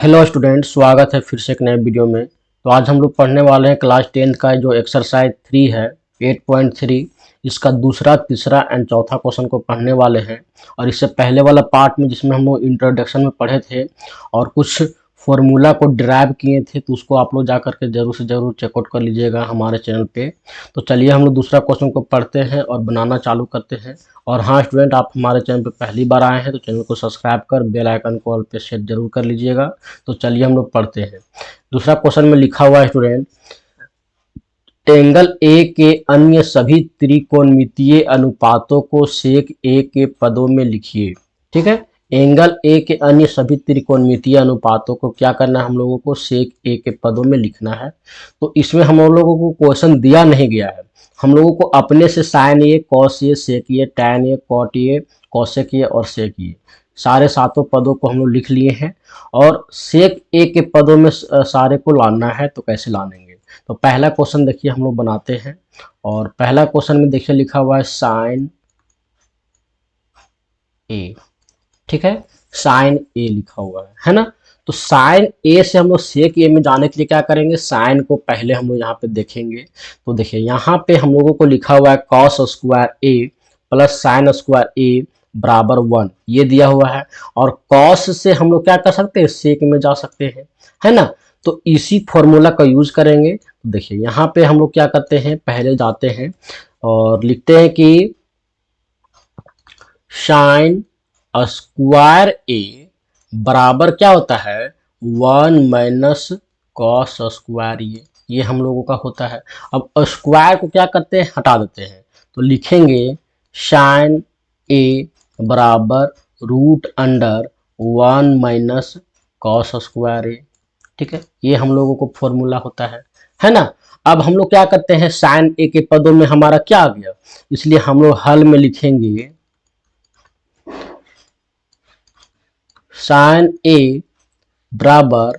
Hello student, स्वागत है फिर से एक नए वीडियो में। तो आज हम लोग पढ़ने वाले हैं क्लास 10 का जो एक्सरसाइज 3 है 8.3। इसका दूसरा, तीसरा एंड चौथा क्वेश्चन को पढ़ने वाले हैं। और इससे पहले वाला पार्ट में जिसमें हम लोग इंट्रोडक्शन में पढ़े थे और कुछ फॉर्मूला को डिराइव किए थे, तो उसको आप लोग जा करके ज़रूर से ज़रूर चेकआउट कर लीजिएगा हमारे चैनल पे। तो चलिए हम लोग दूसरा क्वेश्चन को पढ़ते हैं और बनाना चालू करते हैं। और हाँ स्टूडेंट, आप हमारे चैनल पे पहली बार आए हैं तो चैनल को सब्सक्राइब कर बेल आइकन को ऑल पे सेट जरूर कर लीजिएगा। तो चलिए हम लोग पढ़ते हैं। दूसरा क्वेश्चन में लिखा हुआ है स्टूडेंट, एंगल ए के अन्य सभी त्रिकोणमितीय अनुपातों को सेक ए के पदों में लिखिए। ठीक है, एंगल ए के अन्य सभी त्रिकोणमितीय अनुपातों को क्या करना है, हम लोगों को सेक ए के पदों में लिखना है। तो इसमें हम लोगों को क्वेश्चन दिया नहीं गया है, हम लोगों को अपने से sine A, cos A, sec A, tan A, cot A, cosec A और सेक ए सारे सातों पदों को हम लोग लिख लिए हैं। और सेक ए के पदों में सारे को लाना है, तो कैसे लानेंगे। तो पहला क्वेश्चन देखिए हम लोग बनाते हैं। और पहला क्वेश्चन में देखिए लिखा हुआ है साइन ए। ठीक है, साइन ए लिखा हुआ है ना। तो साइन ए से हम लोग सेक ए में जाने के लिए क्या करेंगे, साइन को पहले हम लोग यहाँ पे देखेंगे। तो देखिए यहाँ पे हम लोगों को लिखा हुआ है कॉस स्क्वायर ए प्लस साइन स्क्वायर ए बराबर 1, ये दिया हुआ है। और कॉस से हम लोग क्या कर सकते हैं, सेक में जा सकते हैं, है ना। तो इसी फॉर्मूला का यूज करेंगे। तो देखिए यहाँ पे हम लोग क्या करते हैं, पहले जाते हैं और लिखते हैं कि साइन स्क्वायर ए बराबर क्या होता है, 1 माइनस कॉस स्क्वायर ये हम लोगों का होता है। अब स्क्वायर को क्या करते हैं, हटा देते हैं। तो लिखेंगे साइन ए बराबर root under 1 minus cos square A. ठीक है, ये हम लोगों को फॉर्मूला होता है ना। अब हम लोग क्या करते हैं, साइन ए के पदों में हमारा क्या आ गया, इसलिए हम लोग हल में लिखेंगे साइन ए बराबर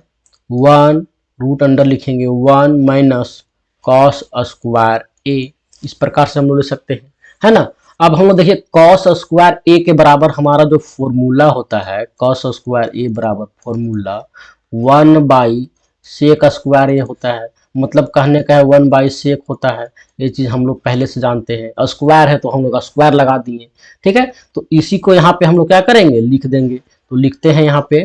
1 रूट अंडर लिखेंगे 1 माइनस कॉस स्क्वायर ए। इस प्रकार से हम लोग लिख सकते हैं, है ना। अब हम लोग देखिए कॉस स्क्वायर ए के बराबर हमारा जो फॉर्मूला होता है, कॉस स्क्वायर ए बराबर फॉर्मूला 1 बाई सेक स्क्वायर ए होता है। मतलब कहने का है 1 बाई सेक होता है। ये चीज हम लोग पहले से जानते हैं, स्क्वायर है तो हम लोग स्क्वायर लगा दिए। ठीक है, तो इसी को यहाँ पे हम लोग क्या करेंगे, लिख देंगे। तो लिखते हैं यहाँ पे,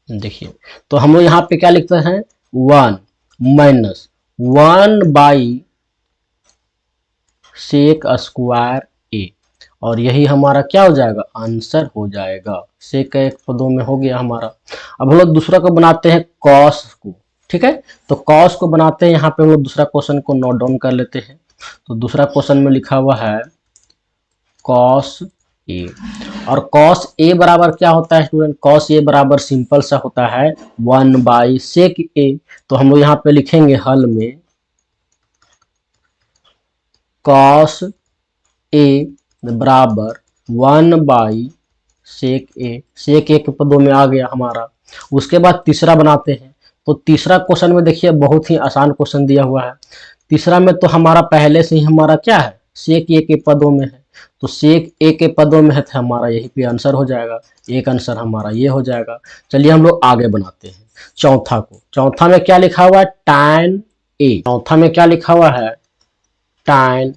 देखिए तो हम लोग यहाँ पे क्या लिखते हैं, 1 माइनस 1 बाई सेक स्क्वायर ए। और यही हमारा क्या हो जाएगा, आंसर हो जाएगा। सेक एक पदों में हो गया हमारा। अब हम लोग दूसरा को बनाते हैं कॉस को। ठीक है, तो कॉस को बनाते हैं, यहाँ पे हम लोग दूसरा क्वेश्चन को नोट डाउन कर लेते हैं। तो दूसरा क्वेश्चन में लिखा हुआ है कॉस ए। और कॉस ए बराबर क्या होता है स्टूडेंट, कॉस ए बराबर सिंपल सा होता है 1 बाई सेक ए। तो हम लोग यहाँ पे लिखेंगे हल में कॉस ए बराबर 1 बाई सेक ए। सेक ए के पदों में आ गया हमारा। उसके बाद तीसरा बनाते हैं। तो तीसरा क्वेश्चन में देखिए बहुत ही आसान क्वेश्चन दिया हुआ है। तीसरा में तो हमारा पहले से ही हमारा क्या है, सेक ए के पदों में है। तो सेक ए के पदों में है तो हमारा यही पे आंसर हो जाएगा। एक आंसर हमारा ये हो जाएगा। चलिए हम लोग आगे बनाते हैं चौथा को। चौथा में क्या लिखा हुआ है, टैन ए। चौथा में क्या लिखा हुआ है, टैन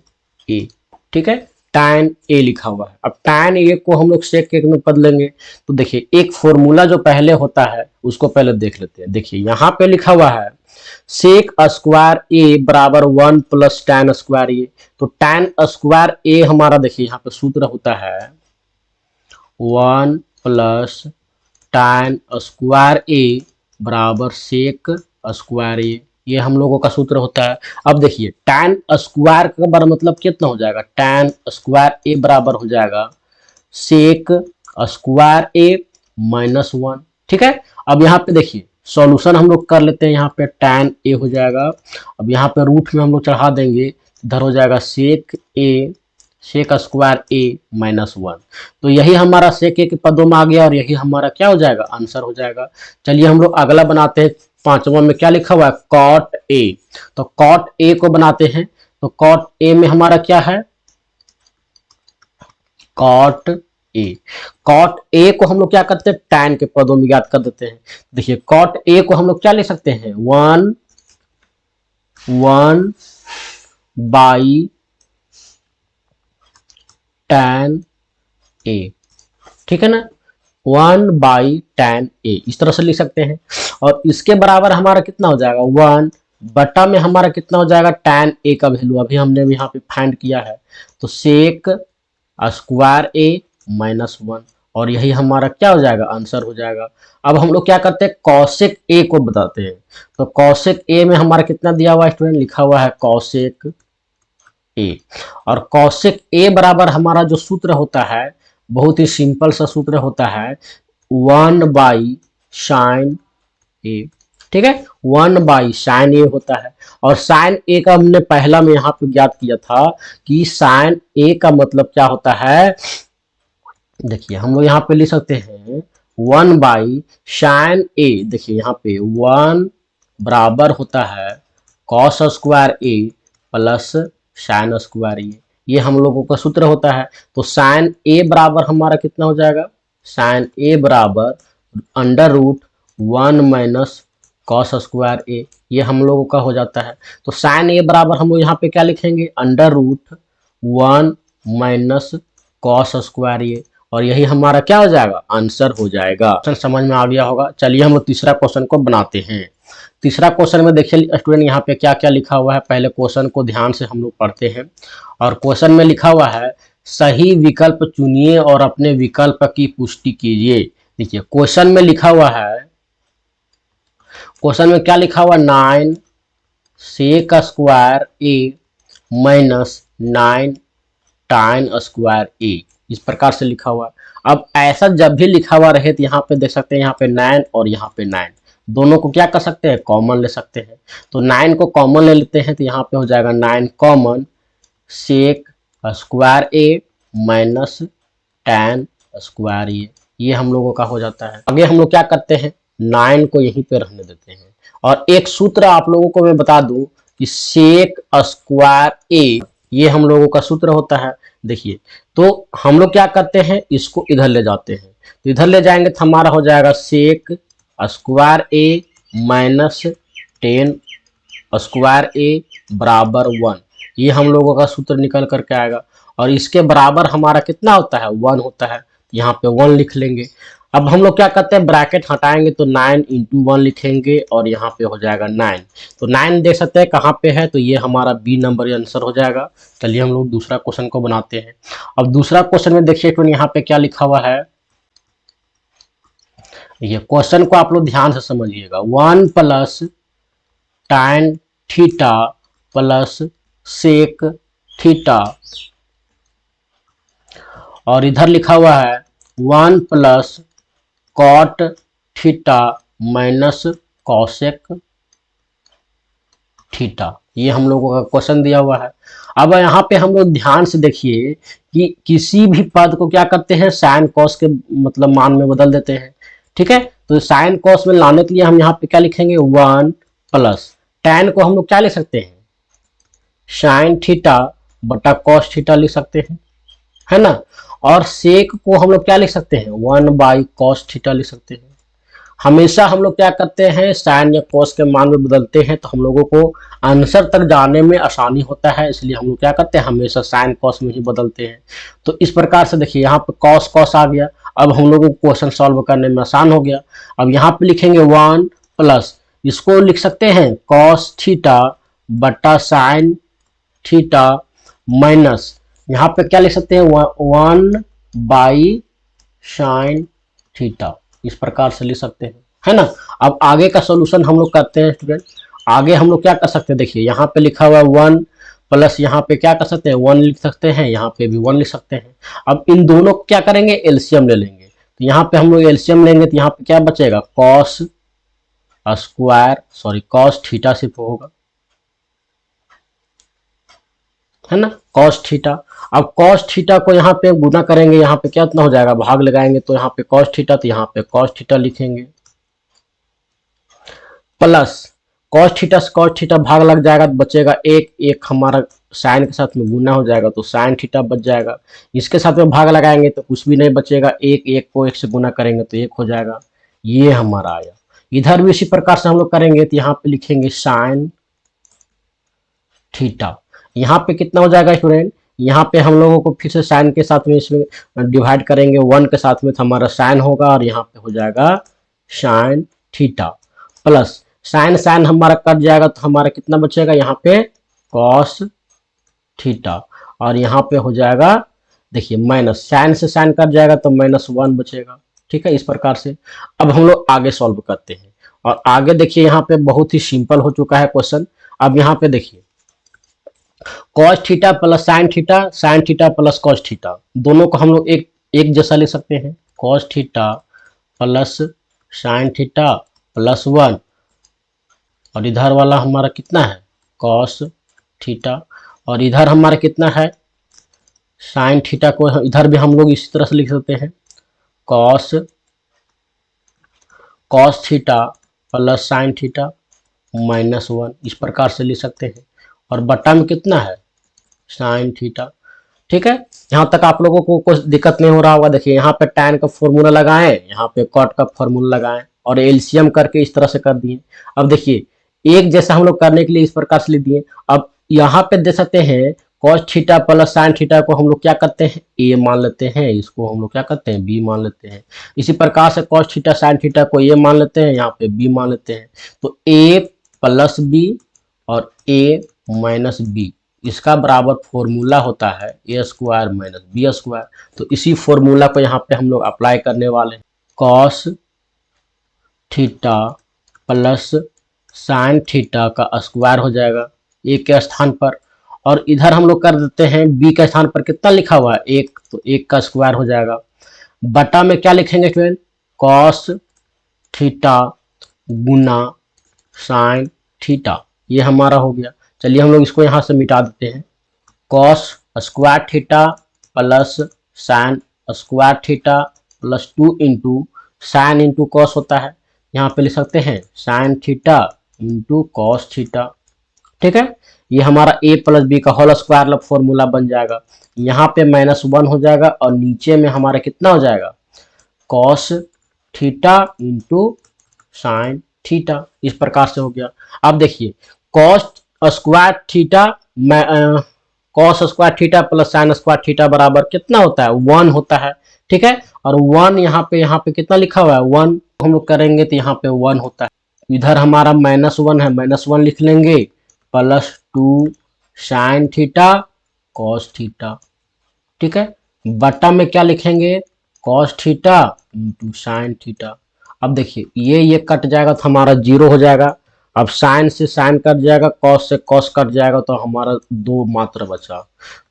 ए। ठीक है, टैन ए लिखा हुआ है। अब टैन ए को हम लोग सेक एक में बदलेंगे। तो देखिए एक फॉर्मूला जो पहले होता है उसको पहले देख लेते हैं। देखिए यहाँ पे लिखा हुआ है सेक स्क्वायर ए बराबर 1 प्लस टैन स्क्वायर ए। तो टैन स्क्वायर ए हमारा देखिए यहाँ पे सूत्र होता है 1 प्लस टैन स्क्वायर ए बराबर सेक स्क्वायर ए। ये हम लोगों का सूत्र होता है। अब देखिए टैन स्क्वायर का बड़ा मतलब कितना हो जाएगा, टैन स्क्वायर ए बराबर हो जाएगा सेक स्क्वायर ए माइनस 1। ठीक है, अब यहाँ पे देखिए सॉल्यूशन हम लोग कर लेते हैं। यहाँ पे टैन ए हो जाएगा। अब यहाँ पे रूट में हम लोग चढ़ा देंगे, इधर हो जाएगा सेक ए, सेक स्क्वायर ए माइनस 1। तो यही हमारा सेक ए के पदों में आ गया और यही हमारा क्या हो जाएगा, आंसर हो जाएगा। चलिए हम लोग अगला बनाते हैं। पांचवा में क्या लिखा हुआ है, कॉट ए। तो कॉट ए को बनाते हैं। तो कॉट ए में हमारा क्या है, कॉट ए। कॉट ए को हम लोग क्या करते हैं, tan के पदों में याद कर देते हैं। देखिए कॉट ए को हम लोग क्या लिख सकते हैं, 1/tan ए, ठीक है ना, 1/tan ए इस तरह से लिख सकते हैं। और इसके बराबर हमारा कितना हो जाएगा, 1 बटा में हमारा कितना हो जाएगा, tan ए का वैल्यू अभी हमने यहाँ पे फाइंड किया है, तो सेक स्क्वायर ए -1, और यही हमारा क्या हो जाएगा, आंसर हो जाएगा। अब हम लोग क्या करते हैं, कॉसेक ए को बताते हैं। तो कॉसेक ए में हमारा कितना दिया हुआ है स्टूडेंट, लिखा हुआ है कॉसेक ए। और कॉसेक ए बराबर हमारा जो सूत्र होता है, बहुत ही सिंपल सा सूत्र होता है, 1/sin ए, ठीक है, 1/sin ए होता है। और sin ए का हमने पहला में यहाँ पे ज्ञात किया था कि sin ए का मतलब क्या होता है। देखिए हम लोग यहाँ पे लिख सकते हैं 1/sin ए, देखिए यहाँ पे 1 बराबर होता है cos स्क्वायर ए प्लस sin स्क्वायर ए, ये हम लोगों का सूत्र होता है। तो sin ए बराबर हमारा कितना हो जाएगा, sin ए बराबर √1 - cos स्क्वायर ए, ये हम लोगों का हो जाता है। तो sin ए बराबर हम लोग यहाँ पे क्या लिखेंगे, √1 - cos स्क्वायर ए, और यही हमारा क्या हो जाएगा, आंसर हो जाएगा। क्वेश्चन समझ में आ गया होगा। चलिए हम लोग तीसरा क्वेश्चन को बनाते हैं। तीसरा क्वेश्चन में देखिए स्टूडेंट यहाँ पे क्या क्या लिखा हुआ है, पहले क्वेश्चन को ध्यान से हम लोग पढ़ते हैं। और क्वेश्चन में लिखा हुआ है सही विकल्प चुनिए और अपने विकल्प की पुष्टि कीजिए। देखिए क्वेश्चन में लिखा हुआ है, क्वेश्चन में क्या लिखा हुआ, 9 सेक स्क्वायर ए -9 tan स्क्वायर ए, इस प्रकार से लिखा हुआ। अब ऐसा जब भी लिखा हुआ रहे तो यहाँ पे देख सकते हैं, यहाँ पे 9 और यहाँ पे 9 दोनों को क्या कर सकते हैं, कॉमन ले सकते हैं। तो 9 को कॉमन ले लेते हैं, तो यहाँ पे हो जाएगा 9 कॉमन सेक स्क्वायर ए -tan स्क्वायर ए, ये हम लोगों का हो जाता है। आगे हम लोग क्या करते हैं, 9 को यहीं पे रहने देते हैं। और एक सूत्र आप लोगों को मैं बता दूं कि सेक स्क्वायर ए, ये हम लोगों का सूत्र होता है। देखिए तो हम लोग क्या करते हैं, इसको इधर ले जाते हैं, तो इधर ले जाएंगे तो हमारा हो जाएगा सेक स्क्वायर ए -10 स्क्वायर ए बराबर 1, ये हम लोगों का सूत्र निकल करके आएगा। और इसके बराबर हमारा कितना होता है, 1 होता है, यहाँ पे 1 लिख लेंगे। अब हम लोग क्या करते हैं, ब्रैकेट हटाएंगे तो 9 × 1 लिखेंगे और यहाँ पे हो जाएगा 9। तो 9 देख सकते हैं कहाँ पे है, तो ये हमारा बी नंबर आंसर हो जाएगा। चलिए हम लोग दूसरा क्वेश्चन को बनाते हैं। अब दूसरा क्वेश्चन में देखिए तो यहाँ पे क्या लिखा हुआ है, ये क्वेश्चन को आप लोग ध्यान से समझिएगा, 1 + tan theta plus sec theta, और इधर लिखा हुआ है 1 + cot थीटा - cosec थीटा, ये हम लोगों का क्वेश्चन दिया हुआ है। अब यहाँ पे हम लोग ध्यान से देखिए कि किसी भी पद को क्या करते हैं, साइन कॉस के मतलब मान में बदल देते हैं, ठीक है। तो साइन कॉस में लाने के लिए हम यहाँ पे क्या लिखेंगे, 1 + tan को हम लोग क्या लिख सकते हैं, साइन थीटा बटा कॉस थीटा लिख सकते हैं, है ना। और सेक को हम लोग क्या लिख सकते हैं, 1/cos थीटा लिख सकते हैं। हमेशा हम लोग क्या करते हैं, साइन या कॉस के मान में बदलते हैं, तो हम लोगों को आंसर तक जाने में आसानी होता है, इसलिए हम लोग क्या करते हैं, हमेशा साइन कॉस में ही बदलते हैं। तो इस प्रकार से देखिए यहाँ पे कॉस कॉस आ गया, अब हम लोगों को क्वेश्चन सॉल्व करने में आसान हो गया। अब यहाँ पे लिखेंगे 1 + इसको लिख सकते हैं कॉस थीटा बटा साइन थीटा माइनस, यहाँ पे क्या लिख सकते हैं, 1/sin थीटा, इस प्रकार से लिख सकते हैं, है ना। अब आगे का सॉल्यूशन हम लोग करते हैं स्टूडेंट। आगे हम लोग क्या कर सकते हैं, देखिए यहाँ पे लिखा हुआ है 1 + यहाँ पे क्या कर सकते हैं, 1 लिख सकते हैं, यहाँ पे भी 1 लिख सकते हैं। अब इन दोनों को क्या करेंगे, एलसीएम ले लेंगे। तो यहाँ पे हम लोग एलसीएम लेंगे तो यहाँ पे क्या बचेगा, cos थीटा सिर्फ होगा, है ना, cos थीटा। अब cos थीटा को यहाँ पे गुना करेंगे, यहाँ पे क्या इतना हो जाएगा, भाग लगाएंगे तो यहाँ पे cos थीटा, तो यहाँ पे cos थीटा लिखेंगे प्लस cos थीटा से cos थीटा भाग लग जाएगा तो बचेगा 1 हमारा साइन के साथ में गुना हो जाएगा तो साइन थीटा बच जाएगा। इसके साथ में भाग लगाएंगे तो कुछ भी नहीं बचेगा, एक एक को एक से गुना करेंगे तो एक हो जाएगा, ये हमारा आया। इधर भी इसी प्रकार से हम लोग करेंगे तो यहाँ पे लिखेंगे साइन थीटा। यहाँ पे कितना हो जाएगा स्टूडेंट, यहाँ पे हम लोगों को फिर से साइन के साथ में इसमें डिवाइड करेंगे 1 के साथ में तो हमारा साइन होगा और यहाँ पे हो जाएगा sine theta plus sine sine हमारा कट जाएगा तो हमारा कितना बचेगा यहाँ पे कॉस थीटा और यहाँ पे हो जाएगा देखिए माइनस, साइन से साइन कट जाएगा तो -1 बचेगा। ठीक है, इस प्रकार से अब हम लोग आगे सॉल्व करते हैं और आगे देखिए यहाँ पे बहुत ही सिंपल हो चुका है क्वेश्चन। अब यहाँ पे देखिए cos theta plus sign theta plus cos theta, दोनों को हम लोग एक जैसा ले सकते हैं। Cos theta plus sign theta plus 1 और इधर वाला हमारा कितना है कॉस थीटा और इधर हमारा कितना है साइन थीटा, को इधर भी हम लोग इसी तरह से लिख सकते हैं cos theta plus sine theta -1, इस प्रकार से लिख सकते हैं और बट्टा में कितना है साइन थीटा। ठीक है, यहाँ तक आप लोगों को कुछ दिक्कत नहीं हो रहा होगा। देखिए यहाँ पे tan का फॉर्मूला लगाएं, यहाँ पे cot का फॉर्मूला लगाएं और एलसीएम करके इस तरह से कर दिए। अब देखिए एक जैसा हम लोग करने के लिए इस प्रकार से लिख दिए। अब यहाँ पे दे सकते हैं cos theta plus sine theta को हम लोग क्या करते हैं ए मान लेते हैं, इसको हम लोग क्या करते हैं बी मान लेते हैं। इसी प्रकार से कॉस थीटा साइन थीटा को ए मान लेते हैं, यहाँ पे बी मान लेते हैं। तो ए प्लस बी और ए माइनस बी इसका बराबर फॉर्मूला होता है ए स्क्वायर माइनस बी स्क्वायर। तो इसी फॉर्मूला को यहाँ पे हम लोग अप्लाई करने वाले हैं। Cos theta plus sine theta का स्क्वायर हो जाएगा ए के स्थान पर और इधर हम लोग कर देते हैं बी के स्थान पर कितना लिखा हुआ है एक, तो एक का स्क्वायर हो जाएगा। बटा में क्या लिखेंगे स्टूडेंट कॉस थीटा गुना साइन थीटा, ये हमारा हो गया। चलिए हम लोग इसको यहाँ से मिटा देते हैं। Cos square theta plus sine square theta plus 2 into sine into cos होता है, यहाँ पे लिख सकते हैं sine theta into cos theta. ठीक है, ये हमारा a प्लस बी का होल स्क्वायर फॉर्मूला बन जाएगा। यहाँ पे -1 हो जाएगा और नीचे में हमारा कितना हो जाएगा cos theta into sine theta, इस प्रकार से हो गया। अब देखिए cos square theta plus sine square theta बराबर कितना होता है 1 होता है। ठीक है, और 1 यहाँ पे कितना लिखा हुआ है 1, हम लोग करेंगे तो यहाँ पे 1 होता है। इधर हमारा -1 है, -1 लिख लेंगे plus 2 sine theta cos theta. ठीक है, बटा में क्या लिखेंगे cos theta into sine theta. अब देखिए ये कट जाएगा तो हमारा 0 हो जाएगा। अब साइन से साइन कट जाएगा, कॉस से कॉस कट जाएगा तो हमारा 2 मात्र बचा।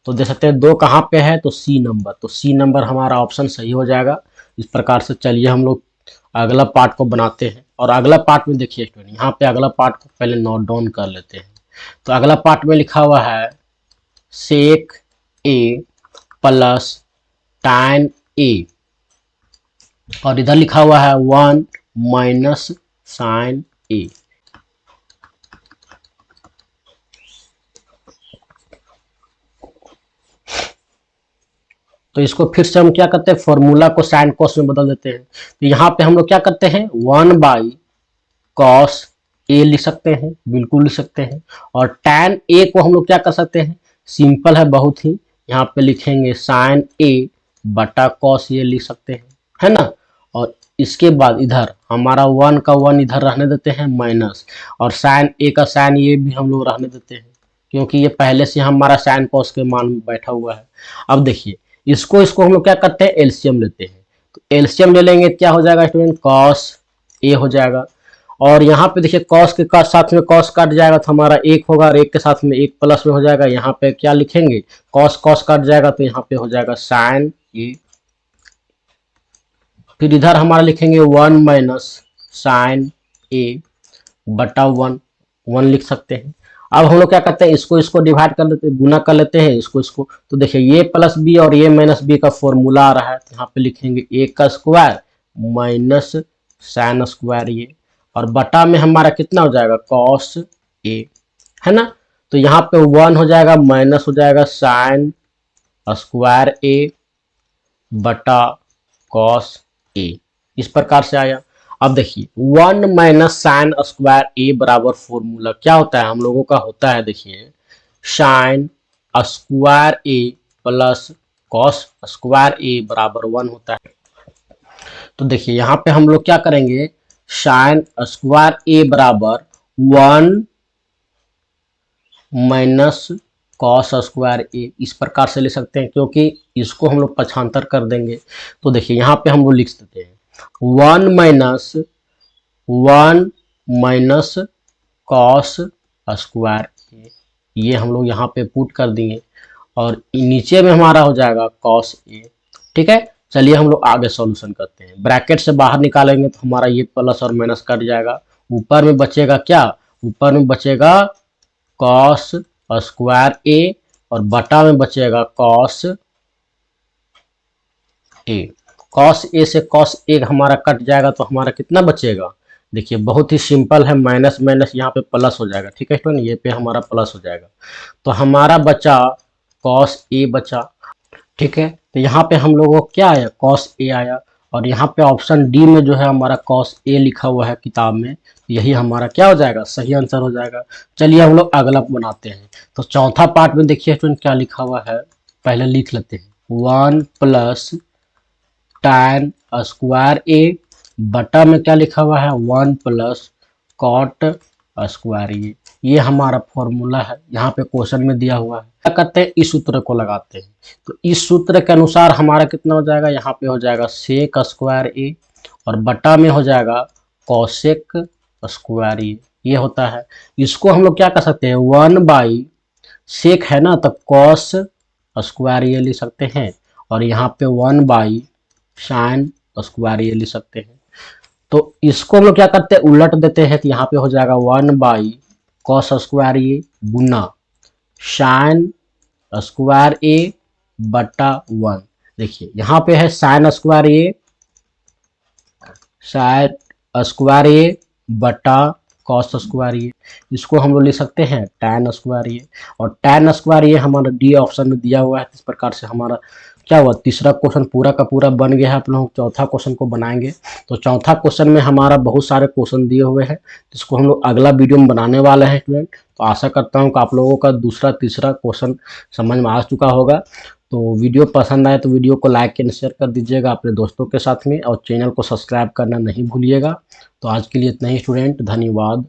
तो देख सकते हैं 2 कहाँ पे है तो सी नंबर, तो सी नंबर हमारा ऑप्शन सही हो जाएगा। इस प्रकार से चलिए हम लोग अगला पार्ट को बनाते हैं और अगला पार्ट में देखिए स्टूडेंट यहाँ पे अगला पार्ट को पहले नोट डाउन कर लेते हैं। तो अगला पार्ट में लिखा हुआ है सेक ए प्लस tan ए और इधर लिखा हुआ है 1 माइनस साइन ए। तो इसको फिर से हम क्या करते हैं फॉर्मूला को साइन कॉस में बदल देते हैं। तो यहाँ पे हम लोग क्या करते हैं 1 बाई कॉस ए लिख सकते हैं, बिल्कुल लिख सकते हैं। और tan ए को हम लोग क्या कर सकते हैं सिंपल है बहुत ही, यहाँ पे लिखेंगे साइन ए बटा कॉस ए लिख सकते हैं, है ना। और इसके बाद इधर हमारा 1 का 1 इधर रहने देते हैं माइनस और साइन ए का साइन ये भी हम लोग रहने देते हैं क्योंकि ये पहले से हमारा साइन कॉस के मान में बैठा हुआ है। अब देखिए इसको हम लोग क्या करते हैं एलसीएम लेते हैं। तो एलसीएम ले लेंगे क्या हो जाएगा स्टूडेंट कॉस ए हो जाएगा और यहाँ पे देखिए कॉस के साथ में कॉस कट जाएगा तो हमारा 1 होगा और 1 के साथ में 1 प्लस में हो जाएगा। यहाँ पे क्या लिखेंगे कॉस कट जाएगा तो यहाँ पे हो जाएगा साइन ए। फिर इधर हमारा लिखेंगे 1 माइनस साइन ए बटा 1 लिख सकते हैं। अब हम लोग क्या करते हैं इसको डिवाइड कर लेते हैं, गुना कर लेते हैं इसको। तो देखिए ये प्लस बी और ये माइनस बी का फॉर्मूला आ रहा है तो यहाँ पे लिखेंगे ए का स्क्वायर माइनस साइन स्क्वायर ये और बटा में हमारा कितना हो जाएगा कॉस ए, है ना। तो यहाँ पे 1 हो जाएगा माइनस हो जाएगा साइन स्क्वायर ए बटा कॉस ए, इस प्रकार से आया। अब देखिए 1 माइनस साइन स्क्वायर ए बराबर फॉर्मूला क्या होता है हम लोगों का, होता है देखिए साइन स्क्वायर ए प्लस कॉस स्क्वायर ए बराबर 1 होता है। तो देखिए यहाँ पे हम लोग क्या करेंगे, साइन स्क्वायर ए बराबर 1 माइनस कॉस स्क्वायर ए, इस प्रकार से ले सकते हैं क्योंकि इसको हम लोग पक्षांतर कर देंगे। तो देखिए यहाँ पे हम लोग लिख देते हैं 1 माइनस कॉस स्क्वायर ए, ये हम लोग यहाँ पे पुट कर दिए और नीचे में हमारा हो जाएगा कॉस ए। ठीक है, चलिए हम लोग आगे सॉल्यूशन करते हैं। ब्रैकेट से बाहर निकालेंगे तो हमारा ये प्लस और माइनस कट जाएगा, ऊपर में बचेगा क्या, ऊपर में बचेगा कॉस स्क्वायर ए और बटा में बचेगा कॉस ए। कॉस ए से कॉस ए हमारा कट जाएगा तो हमारा कितना बचेगा, देखिए बहुत ही सिंपल है, माइनस माइनस यहाँ पे प्लस हो जाएगा। ठीक है स्टूडेंट, ये पे हमारा प्लस हो जाएगा तो हमारा बचा कॉस ए बचा। ठीक है, तो यहाँ पे हम लोगों को क्या आया, कॉस ए आया और यहाँ पे ऑप्शन डी में जो है हमारा कॉस ए लिखा हुआ है किताब में, यही हमारा क्या हो जाएगा, सही आंसर हो जाएगा। चलिए हम लोग अगला बनाते हैं। तो चौथा पार्ट में देखिए स्टूडेंट क्या लिखा हुआ है, पहले लिख लेते हैं 1 प्लस tan स्क्वायर ए बटा में क्या लिखा हुआ है 1 प्लस कॉट स्क्वायर ए, ये हमारा फॉर्मूला है, यहाँ पे क्वेश्चन में दिया हुआ है। क्या करते हैं, इस सूत्र को लगाते हैं। तो इस सूत्र के अनुसार हमारा कितना हो जाएगा, यहाँ पे हो जाएगा सेक स्क्वायर ए और बटा में हो जाएगा कॉसेक स्क्वायर ए, ये होता है। इसको हम लोग क्या कर सकते हैं, 1 बाई सेक है ना तो कॉस स्क्वायर ए लिख सकते हैं और यहाँ पे 1 बाई साइन स्क्वायर ए लिख सकते हैं। तो इसको हम लोग क्या करते हैं, उलट देते हैं तो यहाँ पे हो जाएगा 1 बाई कॉस स्क्वायर ए गुना साइन स्क्वायर ए बटा 1। देखिए यहाँ पे है साइन स्क्वायर ए बटा कॉस स्क्वायर ए, इसको हम लोग लिख सकते हैं tan स्क्वायर ए और tan स्क्वायर ए हमारा डी ऑप्शन में दिया हुआ है। इस प्रकार से हमारा क्या हुआ, तीसरा क्वेश्चन पूरा का पूरा बन गया है। आप लोग चौथा क्वेश्चन को बनाएंगे। तो चौथा क्वेश्चन में हमारा बहुत सारे क्वेश्चन दिए हुए हैं जिसको हम लोग अगला वीडियो में बनाने वाले हैं स्टूडेंट। तो आशा करता हूँ कि आप लोगों का दूसरा तीसरा क्वेश्चन समझ में आ चुका होगा। तो वीडियो पसंद आए तो वीडियो को लाइक एंड शेयर कर दीजिएगा अपने दोस्तों के साथ में और चैनल को सब्सक्राइब करना नहीं भूलिएगा। तो आज के लिए इतना ही स्टूडेंट, धन्यवाद।